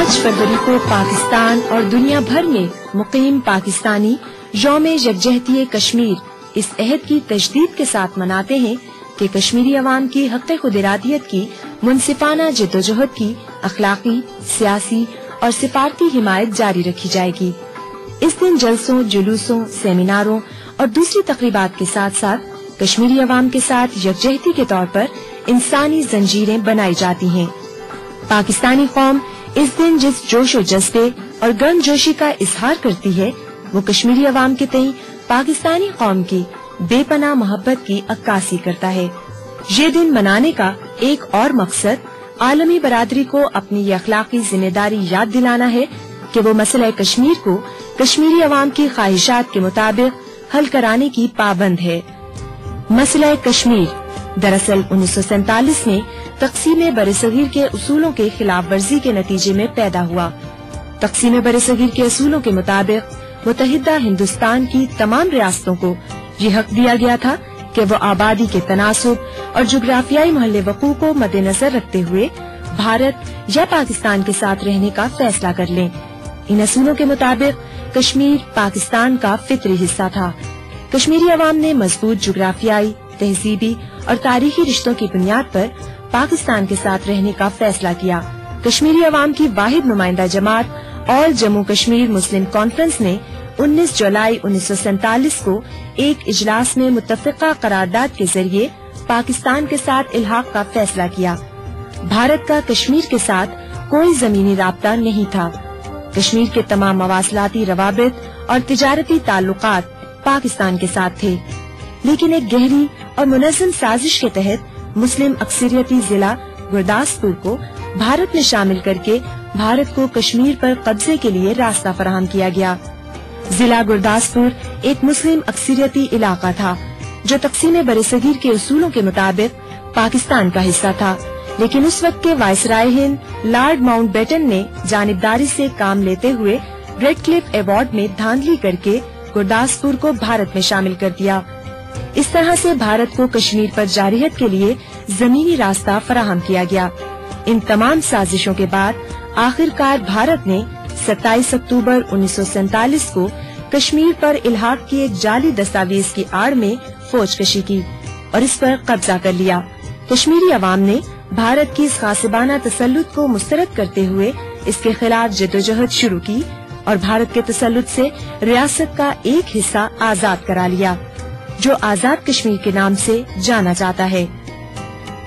5 फरवरी को पाकिस्तान और दुनिया भर में मुकीम पाकिस्तानी यौम यकजहती कश्मीर इस अहद की तजदीद के साथ मनाते हैं कि कश्मीरी अवाम की हक़ खुद इरादियत की मुनसिफाना जद्दोजहद की अखलाकी, सियासी और सिफारती हिमायत जारी रखी जाएगी। इस दिन जलसों, जुलूसों, सेमिनारों और दूसरी तकरीबात के साथ साथ कश्मीरी अवाम के साथ यकजहती के तौर पर इंसानी जंजीरें बनाई जाती हैं। पाकिस्तानी कौम इस दिन जिस जोश और जज्बे और गर्मजोशी का इजहार करती है, वो कश्मीरी अवाम के तई पाकिस्तानी कौम की बेपनाह मोहब्बत की अक्कासी करता है। ये दिन मनाने का एक और मकसद आलमी बरादरी को अपनी ये अखलाकी जिम्मेदारी याद दिलाना है कि वो मसला कश्मीर को कश्मीरी अवाम की ख्वाहिशात के मुताबिक हल कराने की पाबंद है। मसला कश्मीर दरअसल 1947 में तक़सीम बरसगीर के उसूलों के खिलाफ वर्जी के नतीजे में पैदा हुआ। तक़सीम बरसगीर के उसूलों के मुताबिक मुत्तहिदा हिंदुस्तान की तमाम रियासतों को ये हक दिया गया था कि वो आबादी के तनासुब और जुग्राफियाई महल्ले वक़ू को मद्देनजर रखते हुए भारत या पाकिस्तान के साथ रहने का फैसला कर लें। इन असूलों के मुताबिक कश्मीर पाकिस्तान का फितरी हिस्सा था। कश्मीरी अवाम ने मजबूत जुग्राफियाई, तहजीबी और तारीखी रिश्तों की बुनियाद पर पाकिस्तान के साथ रहने का फैसला किया। कश्मीरी अवाम की वाहिद नुमाइंदा जमात ऑल जम्मू कश्मीर मुस्लिम कॉन्फ्रेंस ने 19 जुलाई 1947 को एक इजलास में मुत्तफ़िक़ा करारदाद के जरिए पाकिस्तान के साथ इल्हाक़ का फैसला किया। भारत का कश्मीर के साथ कोई जमीनी राब्ता नहीं था। कश्मीर के तमाम मवासलाती रवाबित और तिजारती ताल्लुकात पाकिस्तान के साथ थे, लेकिन एक गहरी और मुनज़्ज़म साजिश के तहत मुस्लिम अक्सरियती जिला गुरदासपुर को भारत में शामिल करके भारत को कश्मीर पर कब्जे के लिए रास्ता फराहम किया गया। जिला गुरदासपुर एक मुस्लिम अक्सरियती इलाका था जो तक़सीम बरसगीर के उसूलों के मुताबिक पाकिस्तान का हिस्सा था, लेकिन उस वक्त के वायसराय हिंद लॉर्ड माउंटबेटन ने जानिबदारी से काम लेते हुए रेडक्लिफ अवार्ड में धांधली करके गुरदासपुर को भारत में शामिल कर दिया। इस तरह से भारत को कश्मीर पर जारियत के लिए जमीनी रास्ता फराहम किया गया। इन तमाम साजिशों के बाद आखिरकार भारत ने 27 अक्टूबर 1947 को कश्मीर पर इल्हाक की एक जाली दस्तावेज की आड़ में फौजकशी की और इस पर कब्जा कर लिया। कश्मीरी अवाम ने भारत की इस गासिबाना तसल्लुत को मुस्तरद करते हुए इसके खिलाफ जद्दोजहद शुरू की और भारत के तसल्लुत से रियासत का एक हिस्सा आजाद करा लिया, जो आजाद कश्मीर के नाम से जाना जाता है।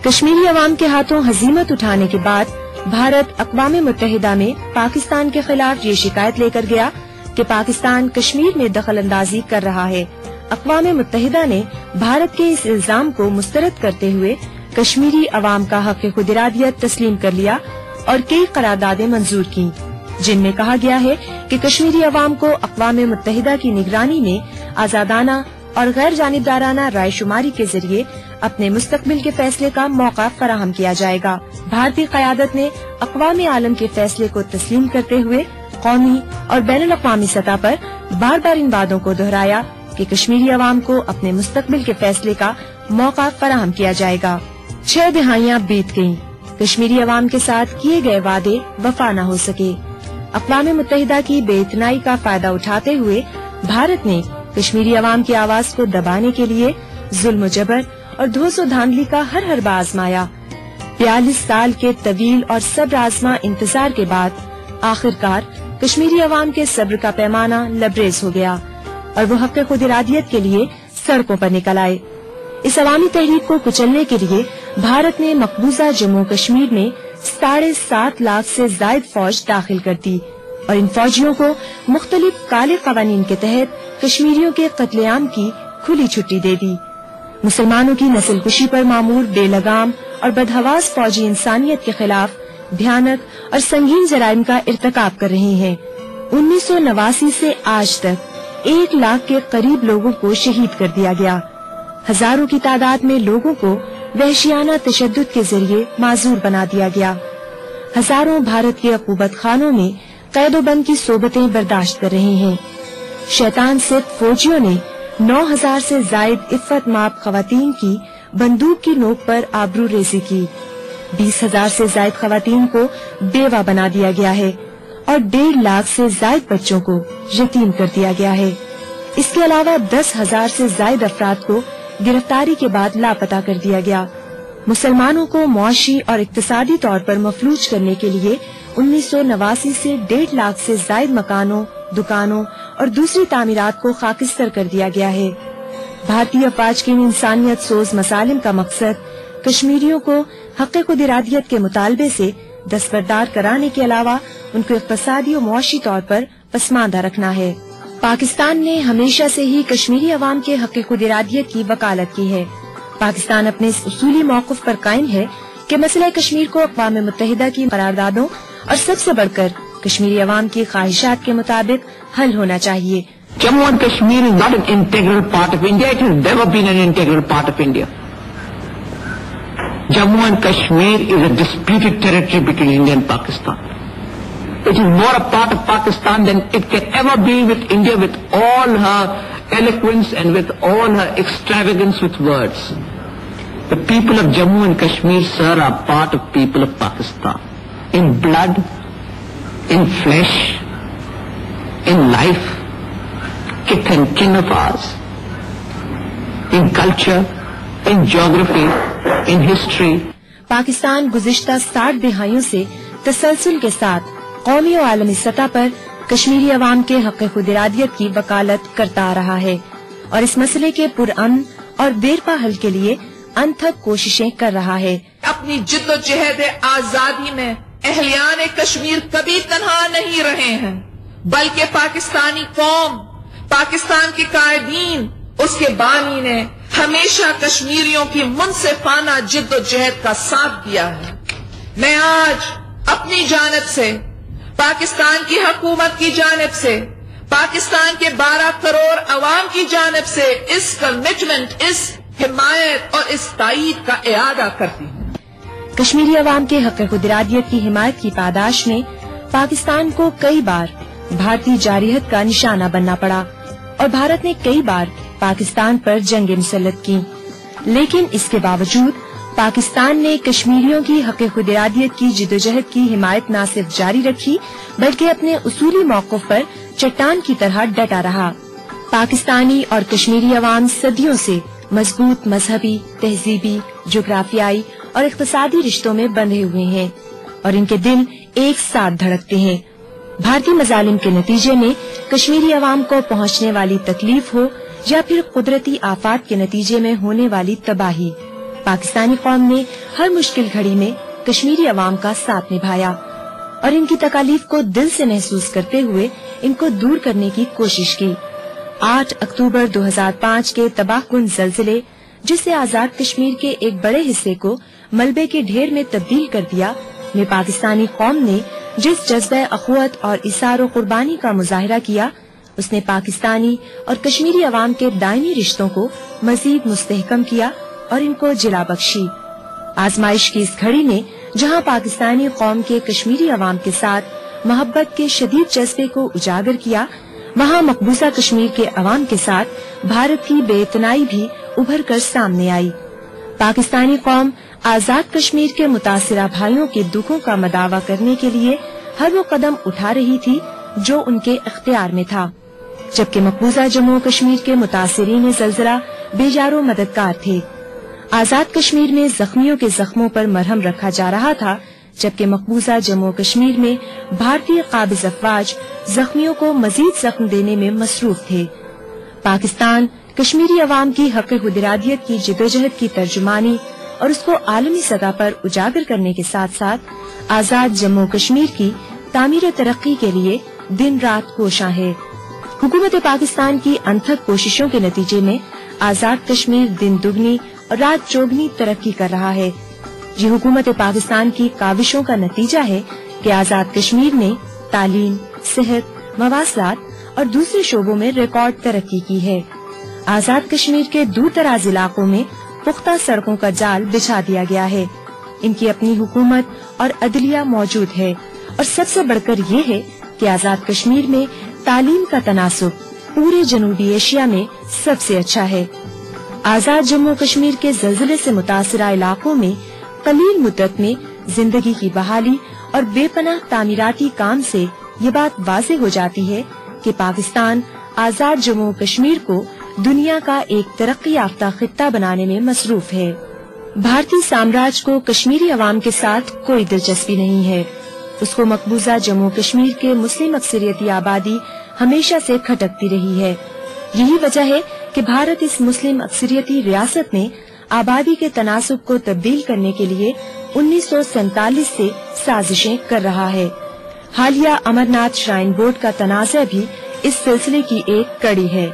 कश्मीरी अवाम के हाथों हजीमत उठाने के बाद भारत अक़वाम मुत्तहिदा में पाकिस्तान के खिलाफ ये शिकायत लेकर गया कि पाकिस्तान कश्मीर में दखल अंदाजी कर रहा है। अक़वाम मुत्तहिदा ने भारत के इस इल्जाम को मुस्तरद करते हुए कश्मीरी अवाम का हक़ खुद इरादियत तस्लीम कर लिया और कई करारदादें मंजूर की, जिनमें कहा गया है कि कश्मीरी अवाम को अक़वाम मुत्तहिदा की निगरानी में आजादाना और गैर जानिबदाराना रायशुमारी के जरिए अपने मुस्तकबिल के फैसले का मौका फराहम किया जाएगा। भारतीय क़यादत ने अक़वाम आलम के फैसले को तस्लीम करते हुए कौमी और बैनुल अक़वामी सतह पर बार बार इन बातों को दोहराया कि कश्मीरी अवाम को अपने मुस्तकबिल के फैसले का मौका फराहम किया जाएगा। 6 दिहाइयां बीत गयीं, कश्मीरी अवाम के साथ किए गए वादे वफा न हो सके। अक़वाम मुत्तहिदा की बेइतनाई का फायदा उठाते हुए भारत ने कश्मीरी अवाम की आवाज को दबाने के लिए जुल्म जबर और धोस धांधली का हर बार आजमाया। 42 साल के तवील और सब्र आजमा इंतजार के बाद आखिरकार कश्मीरी अवाम के सब्र का पैमाना लबरेज हो गया और वो हक़ खुद इरादियत के लिए सड़कों पर निकल आए। इस अवामी तहरीक को कुचलने के लिए भारत ने मकबूजा जम्मू कश्मीर में 7.5 लाख से जायद फौज दाखिल कर दी और इन फौजियों को मुख्तलिफ काले कवानीन के तहत कश्मीरियों के कत्लेआम की खुली छुट्टी दे दी। मुसलमानों की नस्लकुशी पर मामूर बेलगाम और बदहवास फौजी इंसानियत के खिलाफ भयानक और संगीन जराइम का इर्तकाब कर रहे हैं। 1989 से आज तक 1 लाख के करीब लोगों को शहीद कर दिया गया। हजारों की तादाद में लोगों को वहशियाना तशद्दुद के जरिए माजूर बना दिया गया। हजारों भारत के अकूबत खानों में कैदोबंद की सोबतें बर्दाश्त कर रहे हैं। शैतान सिर्फ फौजियों ने 9000 से जायद इफ्फत माप खवातीन की बंदूक की नोक पर आबरू रेजी की। 20,000 से जायद खवातीन को बेवा बना दिया गया है। اور 1.5 लाख से زائد बच्चों को यतीम कर दिया गया है। इसके अलावा 10,000 से ज्यादा अफराद को गिरफ्तारी के बाद लापता कर दिया गया। मुसलमानों को मुआशी और इक्तिसादी तौर पर मफलूज करने के लिए 1989 से 1.5 लाख से ज्यादा मकानों, दुकानों और दूसरी तामीरात को खाकिस्तर कर दिया गया है। भारतीय अफवाज के इंसानियत सोज मसालिम का मकसद कश्मीरियों को हक़ खुद इरादियत के मुतालबे से दस्तबरदार कराने के अलावा उनको इक़्तिसादी और मुआशी तौर पर पसमानदा रखना है। पाकिस्तान ने हमेशा से ही कश्मीरी अवाम के हक़ खुद इरादियत की वकालत की है। पाकिस्तान अपने इस उसूली मौक़िफ़ पर कायम है कि मसला कश्मीर को अक़वाम मुत्तहिदा की करारदादों और सबसे बढ़कर कश्मीरी अवाम की ख्वाहिशात के मुताबिक हल होना चाहिए। Jammu and Kashmir is not an integral part of India. It has never been an integral part of India. Jammu and Kashmir is a disputed territory between India and Pakistan. It is more a part of Pakistan than it can ever be with India, with all her eloquence and with all her extravagance with words. The people of Jammu and Kashmir, sir, are part of people of Pakistan. In blood, in flesh, in life, kith and kin of ours. In culture, in geography, in history. Pakistan गुज़िश्ता 60 दिहाइयों से तसलसल के साथ कौमी और आलमी सतह पर कश्मीरी अवाम के हक़ खुद इरादियत की वकालत करता आ रहा है और इस मसले के पुरअमन और देरपा हल के लिए अनथक कोशिशें कर रहा है। अपनी जिद्दोजहद आजादी में अहलियान कश्मीर कभी तन्हा नहीं रहे हैं, बल्कि पाकिस्तानी कौम, पाकिस्तान के कायदीन, उसके बानी ने हमेशा कश्मीरियों की मुनसिफाना जिद्दोजहद का साथ दिया है। मैं आज अपनी जानिब से, पाकिस्तान की हुकूमत की जानिब से, पाकिस्तान के 12 करोड़ अवाम की जानिब से इस कमिटमेंट, इस हिमायत और इस ताईद का इआदा करती हूँ। कश्मीरी अवाम के हक़ खुद इरादियत की हिमायत की पादाश में पाकिस्तान को कई बार भारतीय जारियत का निशाना बनना पड़ा और भारत ने कई बार पाकिस्तान पर जंगें मुसल्लत की, लेकिन इसके बावजूद पाकिस्तान ने कश्मीरियों की हक़ खुद इरादियत की जिद्दोजहद की हिमायत न सिर्फ जारी रखी बल्कि अपने उसूली मौक़िफ़ पर चट्टान की तरह डटा रहा। पाकिस्तानी और कश्मीरी अवाम सदियों से मजबूत मजहबी, तहजीबी, जोग्राफियाई और इक़्तिसादी रिश्तों में बंधे हुए हैं और इनके दिल एक साथ धड़कते हैं। भारतीय मजालिम के नतीजे में कश्मीरी अवाम को पहुंचने वाली तकलीफ हो या फिर कुदरती आफात के नतीजे में होने वाली तबाही, पाकिस्तानी कौम ने हर मुश्किल घड़ी में कश्मीरी अवाम का साथ निभाया और इनकी तकालीफ को दिल से महसूस करते हुए इनको दूर करने की कोशिश की। 8 अक्टूबर 2005 के तबाहकुन ज़लज़ले, जिससे आजाद कश्मीर के एक बड़े हिस्से को मलबे के ढेर में तब्दील कर दिया, में पाकिस्तानी कौम ने जिस जज्बे अखुवत और इसार और कुर्बानी का मुजाहिरा किया, उसने पाकिस्तानी और कश्मीरी अवाम के दायमी रिश्तों को मजीद मुस्तहकम किया और इनको जिला बख्शी। आजमाइश की इस घड़ी ने जहां पाकिस्तानी कौम के कश्मीरी अवाम के साथ मोहब्बत के शदीद जज्बे को उजागर किया, वहां मकबूजा कश्मीर के अवाम के साथ भारत की बेइतनाई भी उभर कर सामने आई। पाकिस्तानी कौम आजाद कश्मीर के मुतासिरा भाइयों के दुखों का मदावा करने के लिए हर वो कदम उठा रही थी जो उनके इख्तियार में था, जबकि मकबूजा जम्मू कश्मीर के मुतासिरीन ज़लज़ला बेजारो मददगार थे। आजाद कश्मीर में जख्मियों के जख्मों पर मरहम रखा जा रहा था, जबकि मकबूजा जम्मू कश्मीर में भारतीय काबिज अफवाज जख्मियों को मजीद जख्म देने में मसरूफ थे। पाकिस्तान कश्मीरी अवाम की हक़ खुद इरादियत की जिद्दोजहद की तर्जुमानी और उसको आलमी सतह पर उजागर करने के साथ साथ आजाद जम्मू कश्मीर की तामीर तरक्की के लिए दिन रात कोशां है। हुकूमत पाकिस्तान की अनथक कोशिशों के नतीजे में आजाद कश्मीर दिन दुगनी और रात चौगनी तरक्की कर रहा है। ये हुकूमत पाकिस्तान की काविशों का नतीजा है कि आजाद कश्मीर ने तालीम, सेहत, मवासलात और दूसरे शोबों में रिकॉर्ड तरक्की की है। आजाद कश्मीर के दूर दराज इलाकों में पुख्ता सड़कों का जाल बिछा दिया गया है। इनकी अपनी हुकूमत और अदलिया मौजूद है और सबसे बढ़कर ये है कि आजाद कश्मीर में तालीम का तनासुब पूरे जनूबी एशिया में सबसे अच्छा है। आजाद जम्मू कश्मीर के ज़लज़ले से मुतासिरा इलाकों में कलील मुद्दत में जिंदगी की बहाली और बेपनाह तामीराती काम से یہ بات واضح ہو جاتی ہے کہ پاکستان آزاد جموں کشمیر کو دنیا کا ایک ترقی یافتہ خطہ بنانے میں مصروف ہے۔ بھارتی سامراج کو کشمیری عوام کے ساتھ کوئی دلچسپی نہیں ہے۔ اس کو مقبوضہ جموں کشمیر کے مسلم اکثریتی آبادی ہمیشہ سے کھٹکتی رہی ہے۔ یہی وجہ ہے کہ بھارت اس مسلم اکثریتی ریاست میں آبادی کے تناسب کو تبدیل کرنے کے لیے 1947 سے سازشیں کر رہا ہے۔ حالیہ امرناتھ شرائن بورڈ کا تنازع بھی اس سلسلے کی ایک کڑی ہے۔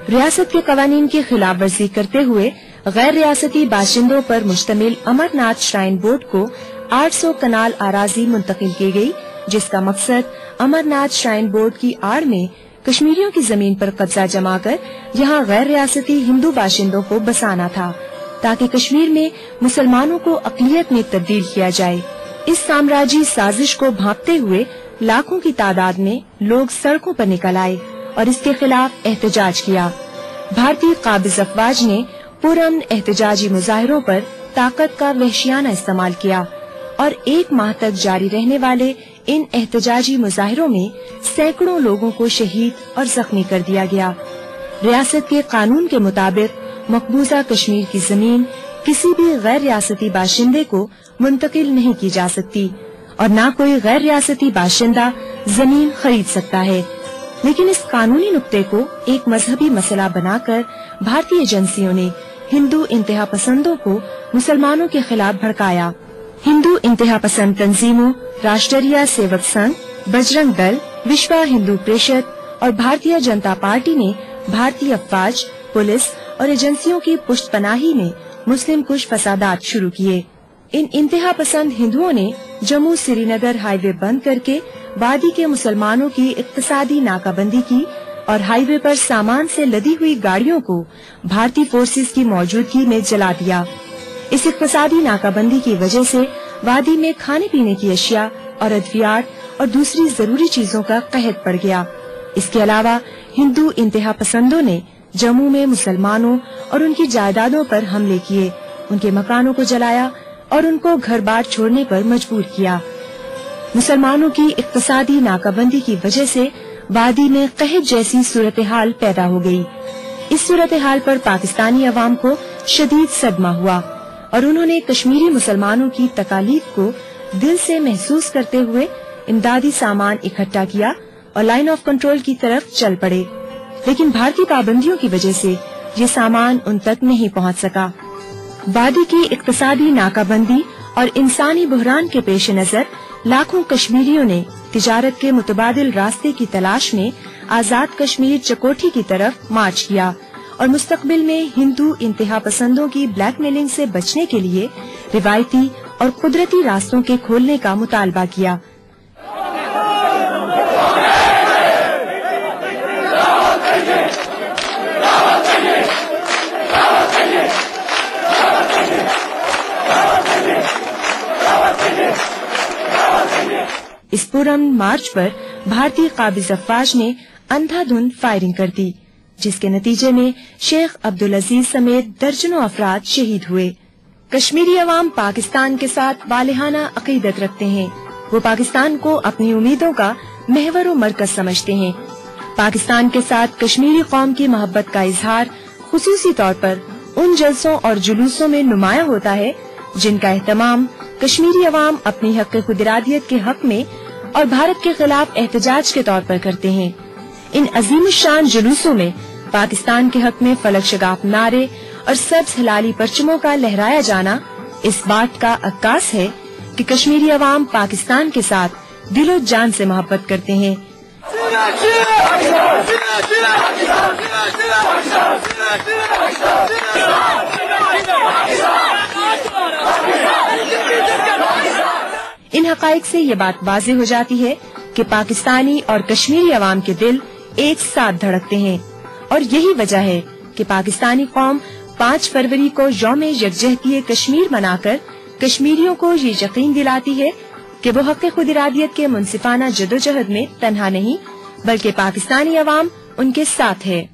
ریاست کے قوانین کی خلاف ورزی کرتے ہوئے غیر ریاستی باشندوں پر مشتمل امرناتھ شرائن بورڈ کو 800 کنال اراضی منتقل کی گئی، جس کا مقصد امرناتھ شرائن بورڈ کی آڑ میں کشمیریوں کی زمین پر قبضہ جما کر یہاں غیر ریاستی ہندو باشندوں کو بسانا تھا، تاکہ کشمیر میں مسلمانوں کو اقلیت میں تبدیل کیا جائے۔ اس سامراجی سازش کو بھانپتے ہوئے لاکھوں کی تعداد میں لوگ سڑکوں پر نکل آئے اور اس کے خلاف احتجاج کیا۔ بھارتی قابض افواج نے پرامن احتجاجی مظاہروں پر طاقت کا وحشیانہ استعمال کیا اور 1 ماہ تک جاری رہنے والے ان احتجاجی مظاہروں میں سینکڑوں لوگوں کو شہید اور زخمی کر دیا گیا۔ ریاست کے قانون کے مطابق مقبوضہ کشمیر کی زمین کسی بھی غیر ریاستی باشندے کو منتقل نہیں کی جا سکتی اور نہ کوئی غیر ریاستی باشندہ زمین خرید سکتا ہے، لیکن اس قانونی نقطے کو ایک مذہبی مسئلہ بنا کر بھارتی ایجنسیوں نے ہندو انتہا پسندوں کو مسلمانوں کے خلاف بھڑکایا۔ ہندو انتہا پسند تنظیموں راشٹریہ سیوک سنگھ، بجرنگ دل، وشوا ہندو پریشد اور بھارتیہ جنتا پارٹی نے بھارتی افواج، پولیس اور ایجنسیوں کی پشت پناہی میں مسلم کش فسادات شروع کیے۔ ان انتہا پسند ہندوؤں نے جموں سری نگر ہائی وے بند کر کے وادی کے مسلمانوں کی اقتصادی ناکہ بندی کی اور ہائی وے پر سامان سے لدی ہوئی گاڑیوں کو بھارتی فورسز کی موجودگی میں جلا دیا۔ اس اقتصادی ناکہ بندی کی وجہ سے وادی میں کھانے پینے کی اشیاء اور ادویات اور دوسری ضروری چیزوں کا قحط پڑ گیا۔ اس کے علاوہ ہندو انتہا پسندوں نے جموں میں مسلمانوں اور ان کی جائیدادوں پر حملے کیے، ان کے مکانوں کو جلایا اور ان کو گھر بار چھوڑنے پر مجبور کیا۔ مسلمانوں کی اقتصادی ناکہ بندی کی وجہ سے وادی میں قحط جیسی صورتحال پیدا ہو گئی۔ اس صورتحال پر پاکستانی عوام کو شدید صدمہ ہوا اور انہوں نے کشمیری مسلمانوں کی تکالیف کو دل سے محسوس کرتے ہوئے امدادی سامان اکٹھا کیا اور لائن آف کنٹرول کی طرف چل پڑے، لیکن بھارتی پابندیوں کی وجہ سے یہ سامان ان تک نہیں پہنچ سکا۔ وادی کی اقتصادی ناکہ بندی اور انسانی بحران کے پیش نظر لاکھوں کشمیریوں نے تجارت کے متبادل راستے کی تلاش میں آزاد کشمیر چکوٹھی کی طرف مارچ کیا اور مستقبل میں ہندو انتہا پسندوں کی بلیک میلنگ سے بچنے کے لیے روایتی اور قدرتی راستوں کے کھولنے کا مطالبہ کیا۔ اس پرامن مارچ پر بھارتی قابض افواج نے اندھا دھند فائرنگ کر دی، جس کے نتیجے میں شیخ عبدالعزیز سمیت درجنوں افراد شہید ہوئے۔ کشمیری عوام پاکستان کے ساتھ والہانہ عقیدت رکھتے ہیں، وہ پاکستان کو اپنی امیدوں کا محور و مرکز سمجھتے ہیں۔ پاکستان کے ساتھ کشمیری قوم کی محبت کا اظہار خصوصی طور پر ان جلسوں اور جلوسوں میں نمایاں ہوتا ہے جن کا اہتمام کشمیری عوام اپنی حق خود ارادیت کے حق میں اور بھارت کے خلاف احتجاج کے طور پر کرتے ہیں۔ ان عظیم الشان جلوسوں میں پاکستان کے حق میں فلک شگاف نعرے اور سبز ہلالی پرچموں کا لہرایا جانا اس بات کا عکاس ہے کہ کشمیری عوام پاکستان کے ساتھ دل و جان سے محبت کرتے ہیں۔ ان حقائق سے یہ بات واضح ہو جاتی ہے کہ پاکستانی اور کشمیری عوام کے دل ایک ساتھ دھڑکتے ہیں، اور یہی وجہ ہے کہ پاکستانی قوم 5 فروری کو یوم یکجہتی کشمیر منا کر کشمیریوں کو یہ یقین دلاتی ہے کہ وہ حق خود ارادیت کے منصفانہ جدوجہد میں تنہا نہیں بلکہ پاکستانی عوام ان کے ساتھ ہے۔